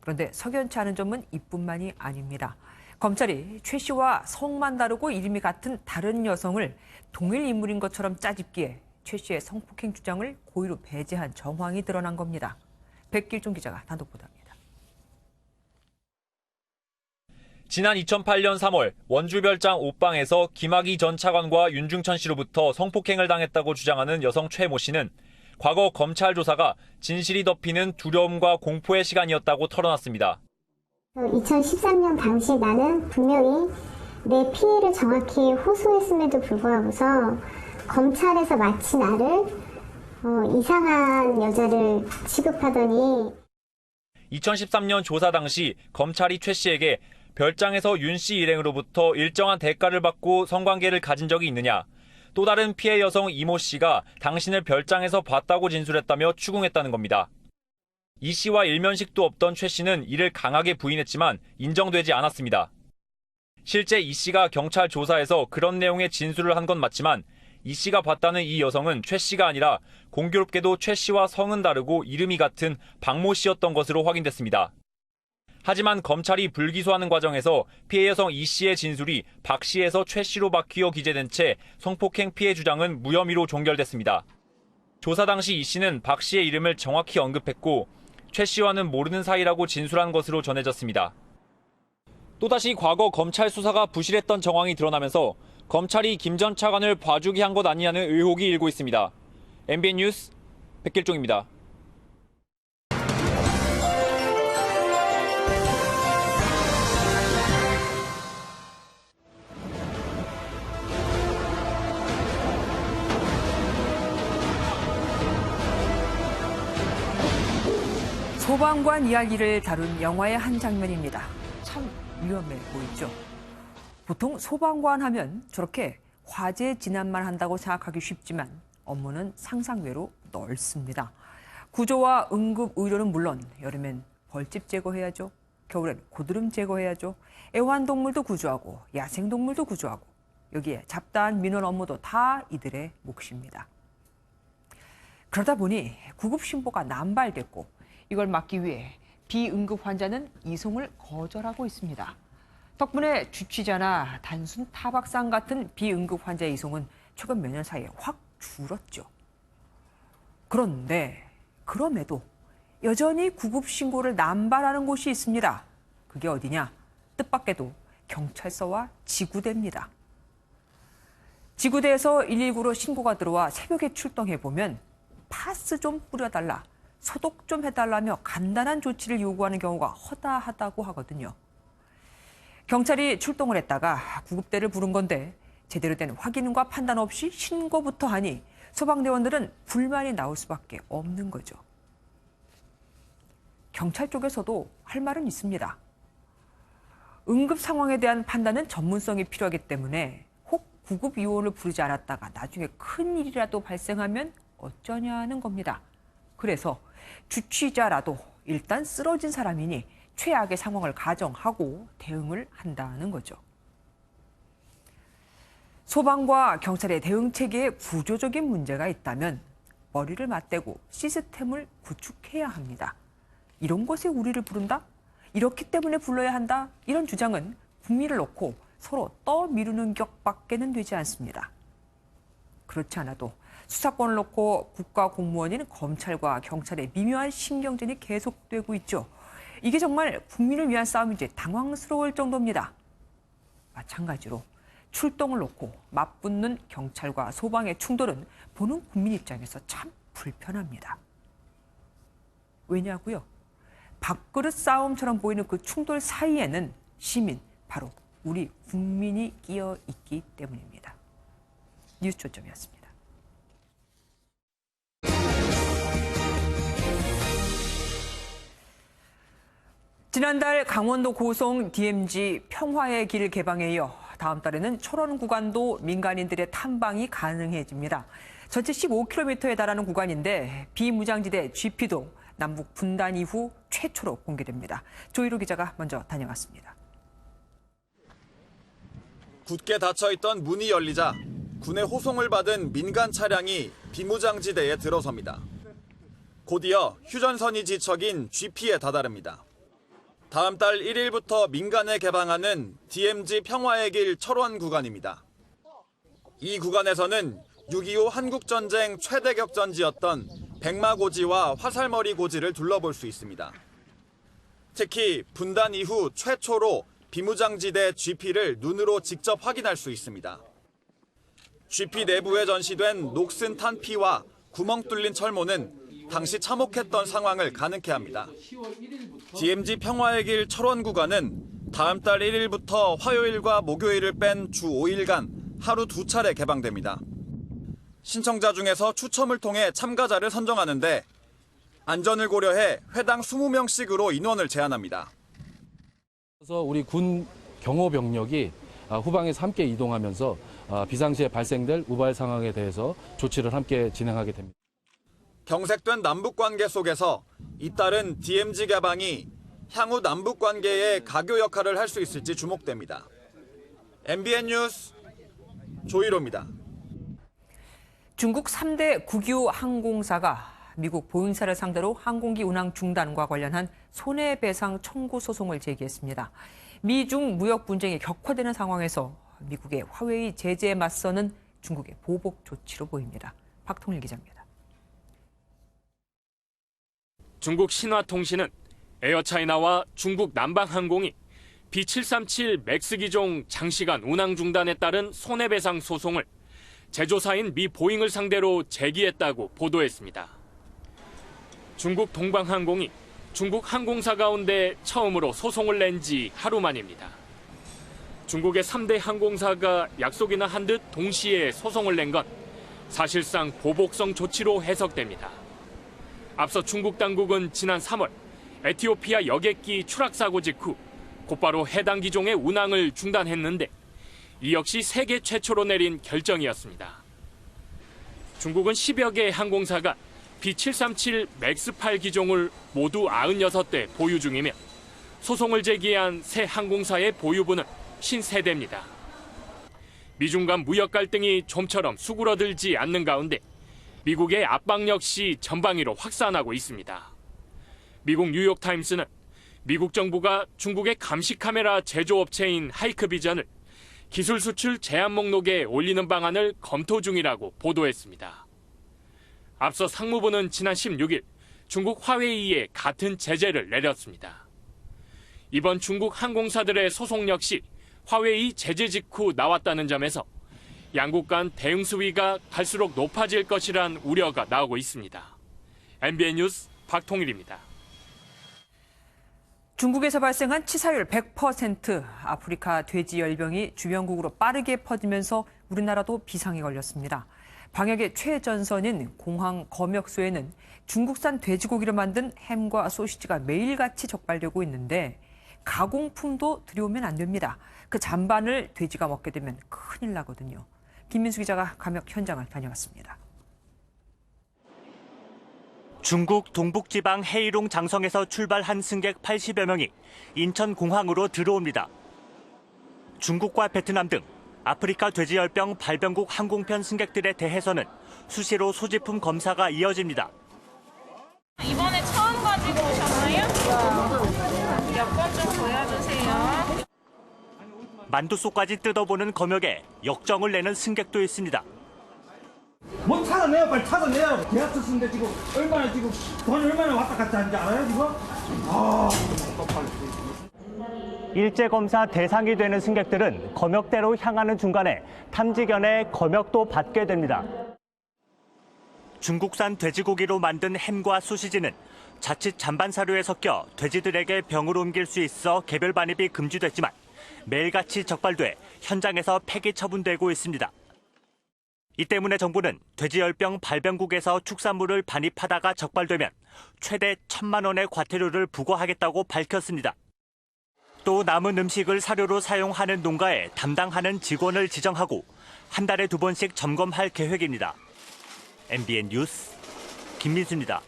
그런데 석연치 않은 점은 이뿐만이 아닙니다. 검찰이 최 씨와 성만 다르고 이름이 같은 다른 여성을 동일 인물인 것처럼 짜집기에 최 씨의 성폭행 주장을 고의로 배제한 정황이 드러난 겁니다. 백길종 기자가 단독 보도합니다. 지난 2008년 3월 원주별장 옷방에서 김학의 전 차관과 윤중천 씨로부터 성폭행을 당했다고 주장하는 여성 최 모 씨는 과거 검찰 조사가 진실이 덮이는 두려움과 공포의 시간이었다고 털어놨습니다. 2013년 당시 나는 분명히 내 피해를 정확히 호소했음에도 불구하고서 검찰에서 마치 나를 이상한 여자를 취급하더니 2013년 조사 당시 검찰이 최 씨에게 별장에서 윤 씨 일행으로부터 일정한 대가를 받고 성관계를 가진 적이 있느냐, 또 다른 피해 여성 이모 씨가 당신을 별장에서 봤다고 진술했다며 추궁했다는 겁니다. 이 씨와 일면식도 없던 최 씨는 이를 강하게 부인했지만 인정되지 않았습니다. 실제 이 씨가 경찰 조사에서 그런 내용의 진술을 한 건 맞지만 이 씨가 봤다는 이 여성은 최 씨가 아니라 공교롭게도 최 씨와 성은 다르고 이름이 같은 박모 씨였던 것으로 확인됐습니다. 하지만 검찰이 불기소하는 과정에서 피해 여성 이 씨의 진술이 박 씨에서 최 씨로 바뀌어 기재된 채 성폭행 피해 주장은 무혐의로 종결됐습니다. 조사 당시 이 씨는 박 씨의 이름을 정확히 언급했고 최 씨와는 모르는 사이라고 진술한 것으로 전해졌습니다. 또다시 과거 검찰 수사가 부실했던 정황이 드러나면서 검찰이 김 전 차관을 봐주기 한 것 아니냐는 의혹이 일고 있습니다. MBN 뉴스 백길종입니다. 소방관 이야기를 다룬 영화의 한 장면입니다. 참 위험해 보이죠. 보통 소방관 하면 저렇게 화재 진압만 한다고 생각하기 쉽지만 업무는 상상외로 넓습니다. 구조와 응급 의료는 물론 여름엔 벌집 제거해야죠. 겨울엔 고드름 제거해야죠. 애완동물도 구조하고 야생동물도 구조하고 여기에 잡다한 민원 업무도 다 이들의 몫입니다. 그러다 보니 구급신고가 남발됐고 이걸 막기 위해 비응급 환자는 이송을 거절하고 있습니다. 덕분에 주치자나 단순 타박상 같은 비응급 환자 이송은 최근 몇 년 사이에 확 줄었죠. 그런데 그럼에도 여전히 구급신고를 남발하는 곳이 있습니다. 그게 어디냐? 뜻밖에도 경찰서와 지구대입니다. 지구대에서 119로 신고가 들어와 새벽에 출동해보면 파스 좀 뿌려달라, 소독 좀 해달라며 간단한 조치를 요구하는 경우가 허다하다고 하거든요. 경찰이 출동을 했다가 구급대를 부른 건데 제대로 된 확인과 판단 없이 신고부터 하니 소방대원들은 불만이 나올 수밖에 없는 거죠. 경찰 쪽에서도 할 말은 있습니다. 응급 상황에 대한 판단은 전문성이 필요하기 때문에 혹 구급 요원을 부르지 않았다가 나중에 큰 일이라도 발생하면 어쩌냐는 겁니다. 그래서 주치자라도 일단 쓰러진 사람이니 최악의 상황을 가정하고 대응을 한다는 거죠. 소방과 경찰의 대응 체계에 구조적인 문제가 있다면 머리를 맞대고 시스템을 구축해야 합니다. 이런 곳에 우리를 부른다? 이렇기 때문에 불러야 한다? 이런 주장은 국민을 놓고 서로 떠미루는 격밖에는 되지 않습니다. 그렇지 않아도 수사권을 놓고 국가 공무원인 검찰과 경찰의 미묘한 신경전이 계속되고 있죠. 이게 정말 국민을 위한 싸움인지 당황스러울 정도입니다. 마찬가지로 출동을 놓고 맞붙는 경찰과 소방의 충돌은 보는 국민 입장에서 참 불편합니다. 왜냐고요? 밥그릇 싸움처럼 보이는 그 충돌 사이에는 시민, 바로 우리 국민이 끼어 있기 때문입니다. 뉴스 초점이었습니다. 지난달 강원도 고성 DMZ 평화의 길 개방에 이어 다음 달에는 철원 구간도 민간인들의 탐방이 가능해집니다. 전체 15km에 달하는 구간인데 비무장지대 GP도 남북 분단 이후 최초로 공개됩니다. 조희로 기자가 먼저 다녀왔습니다. 굳게 닫혀있던 문이 열리자 군의 호송을 받은 민간 차량이 비무장지대에 들어섭니다. 곧이어 휴전선이 지척인 GP에 다다릅니다. 다음 달 1일부터 민간에 개방하는 DMZ 평화의 길 철원 구간입니다. 이 구간에서는 6.25 한국전쟁 최대 격전지였던 백마고지와 화살머리 고지를 둘러볼 수 있습니다. 특히 분단 이후 최초로 비무장지대 GP를 눈으로 직접 확인할 수 있습니다. GP 내부에 전시된 녹슨 탄 피와 구멍 뚫린 철모는 당시 참혹했던 상황을 가능케 합니다. DMZ 평화의 길 철원 구간은 다음 달 1일부터 화요일과 목요일을 뺀 주 5일간 하루 2차례 개방됩니다. 신청자 중에서 추첨을 통해 참가자를 선정하는데 안전을 고려해 회당 20명씩으로 인원을 제한합니다. 그래서 우리 군 경호 병력이 후방에서 함께 이동하면서 비상시에 발생될 우발 상황에 대해서 조치를 함께 진행하게 됩니다. 경색된 남북 관계 속에서 잇따른 DMZ 개방이 향후 남북 관계의 가교 역할을 할 수 있을지 주목됩니다. MBN 뉴스 조일호입니다. 중국 3대 국유 항공사가 미국 보잉사를 상대로 항공기 운항 중단과 관련한 손해배상 청구 소송을 제기했습니다. 미중 무역 분쟁이 격화되는 상황에서 미국의 화웨이 제재에 맞서는 중국의 보복 조치로 보입니다. 박통일 기자입니다. 중국 신화통신은 에어차이나와 중국 남방항공이 B737 맥스 기종 장시간 운항 중단에 따른 손해배상 소송을 제조사인 미 보잉을 상대로 제기했다고 보도했습니다. 중국 동방항공이 중국 항공사 가운데 처음으로 소송을 낸 지 하루 만입니다. 중국의 3대 항공사가 약속이나 한 듯 동시에 소송을 낸 건 사실상 보복성 조치로 해석됩니다. 앞서 중국 당국은 지난 3월 에티오피아 여객기 추락 사고 직후 곧바로 해당 기종의 운항을 중단했는데 이 역시 세계 최초로 내린 결정이었습니다. 중국은 10여 개의 항공사가 B737 맥스8 기종을 모두 96대 보유 중이며 소송을 제기한 새 항공사의 보유분은 53대입니다. 미중 간 무역 갈등이 좀처럼 수그러들지 않는 가운데 미국의 압박 역시 전방위로 확산하고 있습니다. 미국 뉴욕타임스는 미국 정부가 중국의 감시 카메라 제조업체인 하이크비전을 기술 수출 제한 목록에 올리는 방안을 검토 중이라고 보도했습니다. 앞서 상무부는 지난 16일 중국 화웨이에 같은 제재를 내렸습니다. 이번 중국 항공사들의 소송 역시 화웨이 제재 직후 나왔다는 점에서 양국 간 대응 수위가 갈수록 높아질 것이란 우려가 나오고 있습니다. MBN 뉴스 박통일입니다. 중국에서 발생한 치사율 100%, 아프리카 돼지열병이 주변국으로 빠르게 퍼지면서 우리나라도 비상에 걸렸습니다. 방역의 최전선인 공항 검역소에는 중국산 돼지고기를 만든 햄과 소시지가 매일같이 적발되고 있는데 가공품도 들여오면 안 됩니다. 그 잔반을 돼지가 먹게 되면 큰일 나거든요. 김민수 기자가 감역 현장을 다녀왔습니다. 중국 동북지방 헤이룽 장성에서 출발한 승객 80여 명이 인천공항으로 들어옵니다. 중국과 베트남 등 아프리카 돼지열병 발병국 항공편 승객들에 대해서는 수시로 소지품 검사가 이어집니다. 이번에 처음 가지고 오셨나요? 여권 좀 보여주세요. 만두속까지 뜯어보는 검역에 역정을 내는 승객도 있습니다. 뭐 찾아내요, 빨리 찾아내요. 계약서 쓰는데 지금 얼마나 지금 돈 얼마나 왔다 갔다 하는지 알아요 지금? 일제검사 대상이 되는 승객들은 검역대로 향하는 중간에 탐지견의 검역도 받게 됩니다. 중국산 돼지고기로 만든 햄과 소시지는 자칫 잔반 사료에 섞여 돼지들에게 병을 옮길 수 있어 개별 반입이 금지됐지만 매일같이 적발돼 현장에서 폐기 처분되고 있습니다. 이 때문에 정부는 돼지열병 발병국에서 축산물을 반입하다가 적발되면 최대 1,000만 원의 과태료를 부과하겠다고 밝혔습니다. 또 남은 음식을 사료로 사용하는 농가에 담당하는 직원을 지정하고 한 달에 2번씩 점검할 계획입니다. MBN 뉴스 김민수입니다.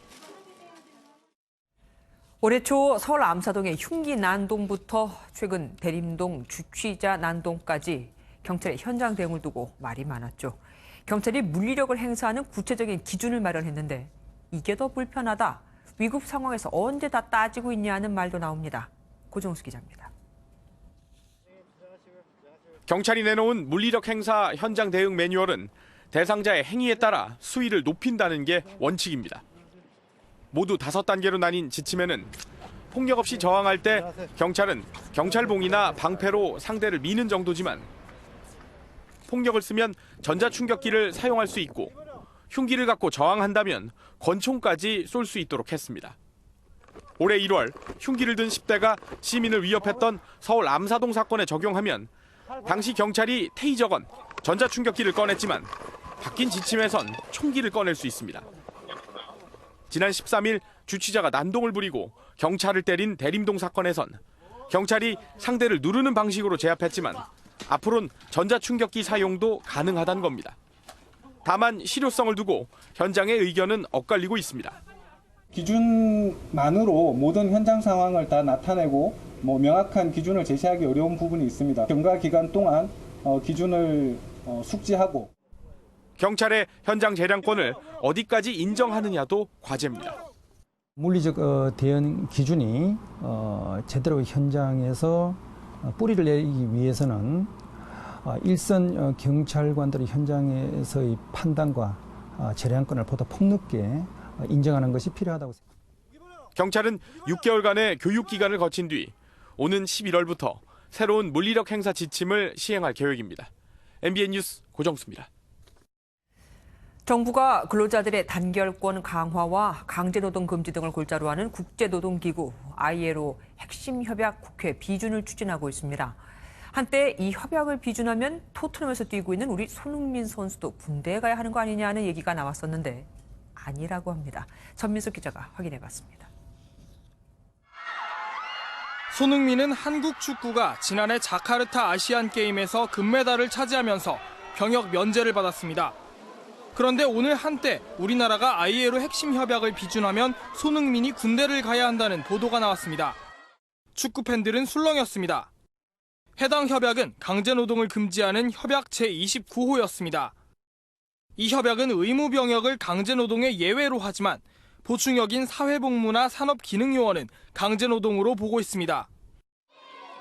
올해 초 서울 암사동의 흉기 난동부터 최근 대림동 주취자 난동까지 경찰의 현장 대응을 두고 말이 많았죠. 경찰이 물리력을 행사하는 구체적인 기준을 마련했는데 이게 더 불편하다. 위급 상황에서 언제 다 따지고 있냐는 말도 나옵니다. 고정수 기자입니다. 경찰이 내놓은 물리력 행사 현장 대응 매뉴얼은 대상자의 행위에 따라 수위를 높인다는 게 원칙입니다. 모두 5단계로 나뉜 지침에는 폭력 없이 저항할 때 경찰은 경찰봉이나 방패로 상대를 미는 정도지만 폭력을 쓰면 전자충격기를 사용할 수 있고 흉기를 갖고 저항한다면 권총까지 쏠 수 있도록 했습니다. 올해 1월 흉기를 든 10대가 시민을 위협했던 서울 암사동 사건에 적용하면 당시 경찰이 테이저건, 전자충격기를 꺼냈지만 바뀐 지침에선 총기를 꺼낼 수 있습니다. 지난 13일 주치자가 난동을 부리고 경찰을 때린 대림동 사건에선 경찰이 상대를 누르는 방식으로 제압했지만 앞으로는 전자충격기 사용도 가능하다는 겁니다. 다만 실효성을 두고 현장의 의견은 엇갈리고 있습니다. 기준만으로 모든 현장 상황을 다 나타내고 명확한 기준을 제시하기 어려운 부분이 있습니다. 경과 기간 동안 기준을 숙지하고 경찰의 현장 재량권을 어디까지 인정하느냐도 과제입니다. 물리적 대응 기준이 제대로 현장에서 뿌리를 내리기 위해서는 일선 경찰관들의 현장에서의 판단과 재량권을 보다 폭넓게 인정하는 것이 필요하다고 생각합니다. 경찰은 6개월간의 교육 기간을 거친 뒤 오는 11월부터 새로운 물리력 행사 지침을 시행할 계획입니다. MBN 뉴스 고정수입니다. 정부가 근로자들의 단결권 강화와 강제노동 금지 등을 골자로 하는 국제노동기구 ILO 핵심 협약 국회 비준을 추진하고 있습니다. 한때 이 협약을 비준하면 토트넘에서 뛰고 있는 우리 손흥민 선수도 군대에 가야 하는 거 아니냐는 얘기가 나왔었는데 아니라고 합니다. 전민석 기자가 확인해봤습니다. 손흥민은 한국 축구가 지난해 자카르타 아시안게임에서 금메달을 차지하면서 병역 면제를 받았습니다. 그런데 오늘 한때 우리나라가 ILO 핵심 협약을 비준하면 손흥민이 군대를 가야 한다는 보도가 나왔습니다. 축구 팬들은 술렁였습니다. 해당 협약은 강제노동을 금지하는 협약 제29호였습니다. 이 협약은 의무 병역을 강제노동의 예외로 하지만 보충역인 사회복무나 산업기능요원은 강제노동으로 보고 있습니다.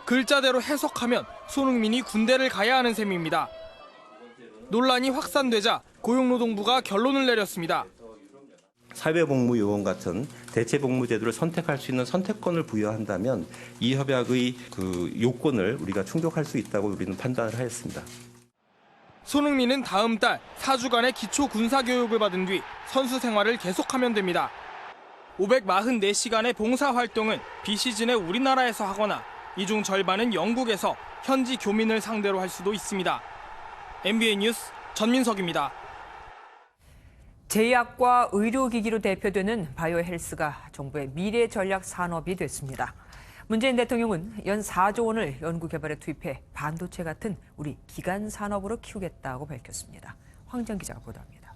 글자대로 해석하면 손흥민이 군대를 가야 하는 셈입니다. 논란이 확산되자 고용노동부가 결론을 내렸습니다. 사회복무요원 같은 대체복무제도를 선택할 수 있는 선택권을 부여한다면 이 협약의 요건을 우리가 충족할 수 있다고 우리는 판단을 하였습니다. 손흥민은 다음 달 4주간의 기초 군사교육을 받은 뒤 선수 생활을 계속하면 됩니다. 544시간의 봉사활동은 비시즌에 우리나라에서 하거나 이 중 절반은 영국에서 현지 교민을 상대로 할 수도 있습니다. MBN 뉴스 전민석입니다. 제약과 의료기기로 대표되는 바이오헬스가 정부의 미래 전략 산업이 됐습니다. 문재인 대통령은 연 4조 원을 연구개발에 투입해 반도체 같은 우리 기간 산업으로 키우겠다고 밝혔습니다. 황정 기자가 보도합니다.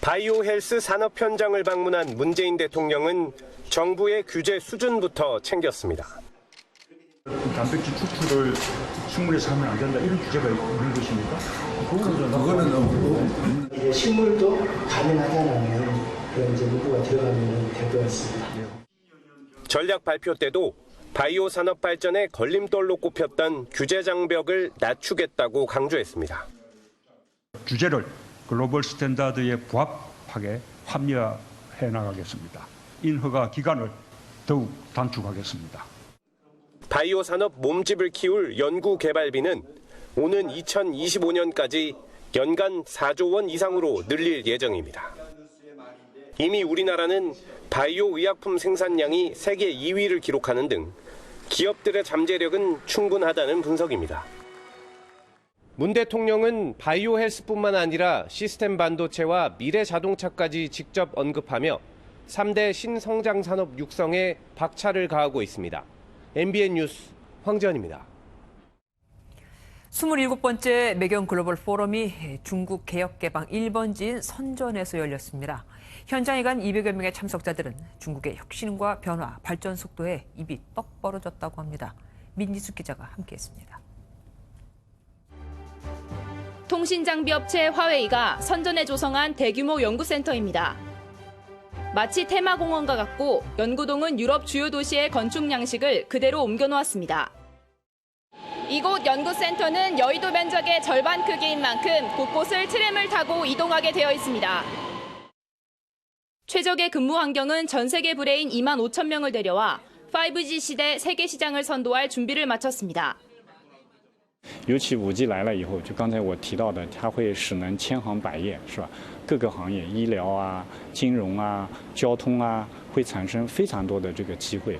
바이오헬스 산업 현장을 방문한 문재인 대통령은 정부의 규제 수준부터 챙겼습니다. 단백질 추출을 식물에서 하면 안 된다 이런 규제가 있는 것입니까? 그거는 식물도 가능하잖아요. 그런 이제 문구가 들어가면 될 것 같습니다. 전략 발표 때도 바이오 산업 발전의 걸림돌로 꼽혔던 규제 장벽을 낮추겠다고 강조했습니다. 규제를 글로벌 스탠다드에 부합하게 합리화해 나가겠습니다. 인허가 기간을 더욱 단축하겠습니다. 바이오 산업 몸집을 키울 연구 개발비는 오는 2025년까지 연간 4조 원 이상으로 늘릴 예정입니다. 이미 우리나라는 바이오 의약품 생산량이 세계 2위를 기록하는 등 기업들의 잠재력은 충분하다는 분석입니다. 문 대통령은 바이오 헬스뿐만 아니라 시스템 반도체와 미래 자동차까지 직접 언급하며 3대 신성장 산업 육성에 박차를 가하고 있습니다. MBN 뉴스 황지연입니다. 27번째 매경 글로벌 포럼이 중국 개혁개방 1번지인 선전에서 열렸습니다. 현장에 간 200여 명의 참석자들은 중국의 혁신과 변화, 발전 속도에 입이 떡 벌어졌다고 합니다. 민지숙 기자가 함께했습니다. 통신장비업체 화웨이가 선전에 조성한 대규모 연구센터입니다. 마치 테마공원과 같고 연구동은 유럽 주요 도시의 건축 양식을 그대로 옮겨놓았습니다. 이곳 연구센터는 여의도 면적의 절반 크기인 만큼 곳곳을 트램을 타고 이동하게 되어 있습니다. 최적의 근무 환경은 전 세계 브레인 2만 5천 명을 데려와 5G 시대 세계 시장을 선도할 준비를 마쳤습니다. 尤其5G 来了以后，就刚才我提到的，它会使能千行百业，是吧？各个行业，医疗啊、金融啊、交通啊，会产生非常多的这个机会。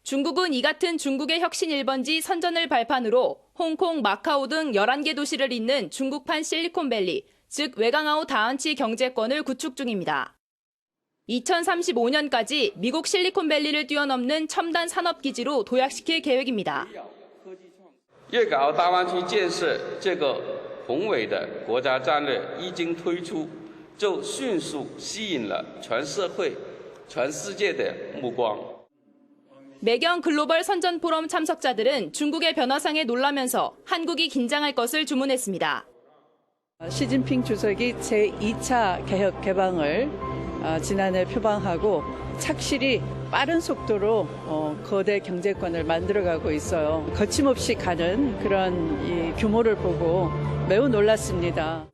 중국은 이 같은 중국의 혁신 1번지 선전을 발판으로 홍콩, 마카오 등 11개 도시를 잇는 중국판 실리콘밸리, 즉 외강아우 다한치 경제권을 구축 중입니다. 2035년까지 미국 실리콘밸리를 뛰어넘는 첨단 산업기지로 도약시킬 계획입니다. 粤港澳大湾区建设这个宏伟的国家战略一经推出，就迅速吸引了全社会、全世界的目光。 매경 글로벌 선전 포럼 참석자들은 중국의 변화상에 놀라면서 한국이 긴장할 것을 주문했습니다. 시진핑 주석이 제2차 개혁 개방을 지난해 표방하고 착실히 빠른 속도로 거대 경제권을 만들어가고 있어요. 거침없이 가는 그런 이 규모를 보고 매우 놀랐습니다.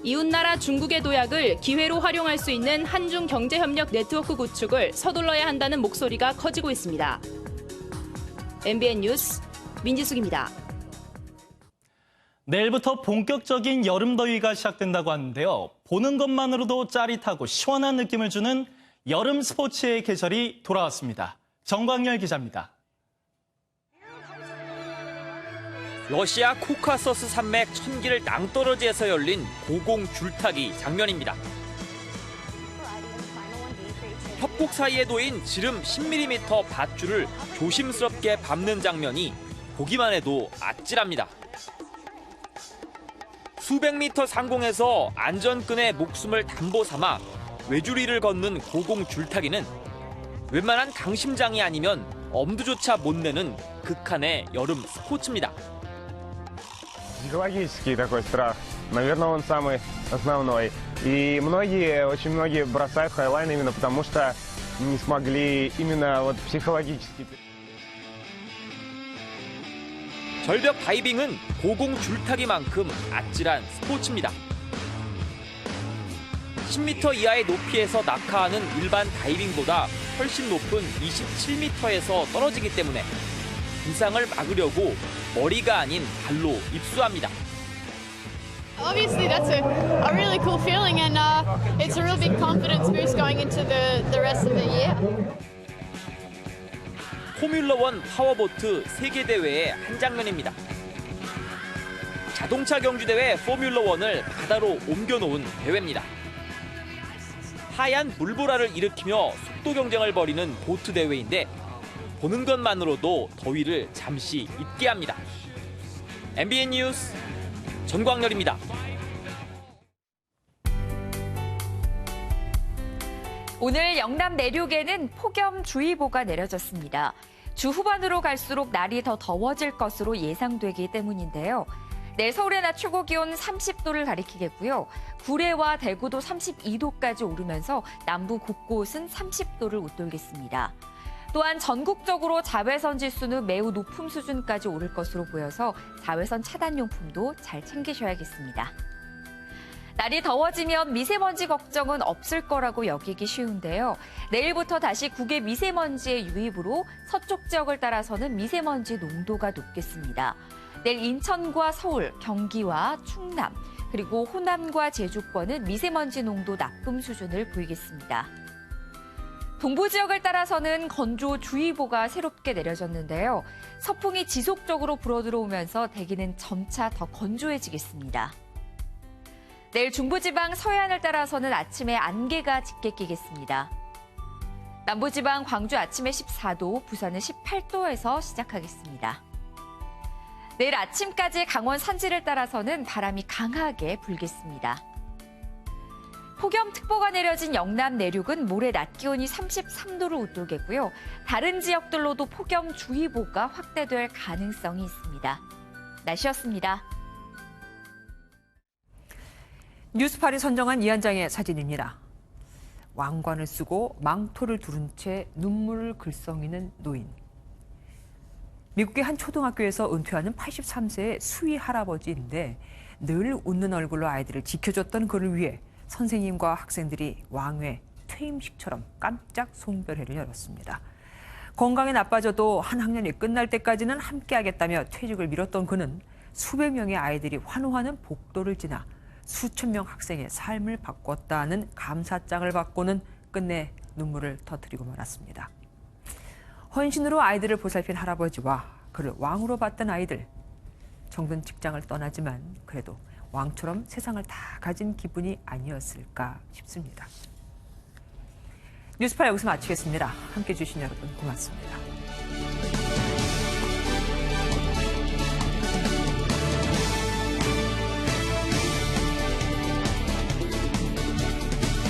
이웃나라 중국의 도약을 기회로 활용할 수 있는 한중 경제협력 네트워크 구축을 서둘러야 한다는 목소리가 커지고 있습니다. MBN 뉴스 민지숙입니다. 내일부터 본격적인 여름 더위가 시작된다고 하는데요. 보는 것만으로도 짜릿하고 시원한 느낌을 주는 여름 스포츠의 계절이 돌아왔습니다. 정광열 기자입니다. 러시아 코카서스 산맥 천기를 낭떠러지에서 열린 고공 줄타기 장면입니다. 협곡 사이에 놓인 지름 10mm 밧줄을 조심스럽게 밟는 장면이 보기만 해도 아찔합니다. 수백 미터 상공에서 안전끈에 목숨을 담보 삼아 외줄이를 걷는 고공 줄타기는 웬만한 강심장이 아니면 엄두조차 못 내는 극한의 여름 스포츠입니다. Психологический такой страх, наверное, он самый основной. И очень многие бросают хайлайн именно потому, что не смогли именно вот психологически. 절벽 다이빙은 고공 줄타기만큼 아찔한 스포츠입니다. 10m 이하의 높이에서 낙하하는 일반 다이빙보다 훨씬 높은 27m에서 떨어지기 때문에 부상을 막으려고 머리가 아닌 발로 입수합니다. Obviously, that's a really cool feeling, and it's a real big confidence boost going into the rest of the year. 포뮬러1 파워보트 세계대회의 한 장면입니다. 자동차 경주대회 포뮬러1을 바다로 옮겨놓은 대회입니다. 하얀 물보라를 일으키며 속도 경쟁을 벌이는 보트 대회인데 보는 것만으로도 더위를 잠시 잊게 합니다. MBN 뉴스 전광열입니다. 오늘 영남 내륙에는 폭염주의보가 내려졌습니다. 주 후반으로 갈수록 날이 더 더워질 것으로 예상되기 때문인데요. 내일 서울의 낮 최고 기온 30도를 가리키겠고요. 구례와 대구도 32도까지 오르면서 남부 곳곳은 30도를 웃돌겠습니다. 또한 전국적으로 자외선 지수는 매우 높은 수준까지 오를 것으로 보여서 자외선 차단용품도 잘 챙기셔야겠습니다. 날이 더워지면 미세먼지 걱정은 없을 거라고 여기기 쉬운데요. 내일부터 다시 국외 미세먼지의 유입으로 서쪽 지역을 따라서는 미세먼지 농도가 높겠습니다. 내일 인천과 서울, 경기와 충남, 그리고 호남과 제주권은 미세먼지 농도 나쁨 수준을 보이겠습니다. 동부 지역을 따라서는 건조주의보가 새롭게 내려졌는데요. 서풍이 지속적으로 불어들어오면서 대기는 점차 더 건조해지겠습니다. 내일 중부지방 서해안을 따라서는 아침에 안개가 짙게 끼겠습니다. 남부지방 광주 아침에 14도, 부산은 18도에서 시작하겠습니다. 내일 아침까지 강원 산지를 따라서는 바람이 강하게 불겠습니다. 폭염특보가 내려진 영남 내륙은 모레 낮 기온이 33도를 웃돌겠고요. 다른 지역들로도 폭염주의보가 확대될 가능성이 있습니다. 날씨였습니다. 뉴스팔이 선정한 이한장의 사진입니다. 왕관을 쓰고 망토를 두른 채 눈물을 글썽이는 노인. 미국의 한 초등학교에서 은퇴하는 83세의 수희 할아버지인데 늘 웃는 얼굴로 아이들을 지켜줬던 그를 위해 선생님과 학생들이 왕의 퇴임식처럼 깜짝 송별회를 열었습니다. 건강이 나빠져도 한 학년이 끝날 때까지는 함께하겠다며 퇴직을 미뤘던 그는 수백 명의 아이들이 환호하는 복도를 지나 수천 명 학생의 삶을 바꿨다는 감사장을 받고는 끝내 눈물을 터뜨리고 말았습니다. 헌신으로 아이들을 보살핀 할아버지와 그를 왕으로 봤던 아이들. 정든 직장을 떠나지만 그래도 왕처럼 세상을 다 가진 기분이 아니었을까 싶습니다. 뉴스파 여기서 마치겠습니다. 함께해 주신 여러분 고맙습니다.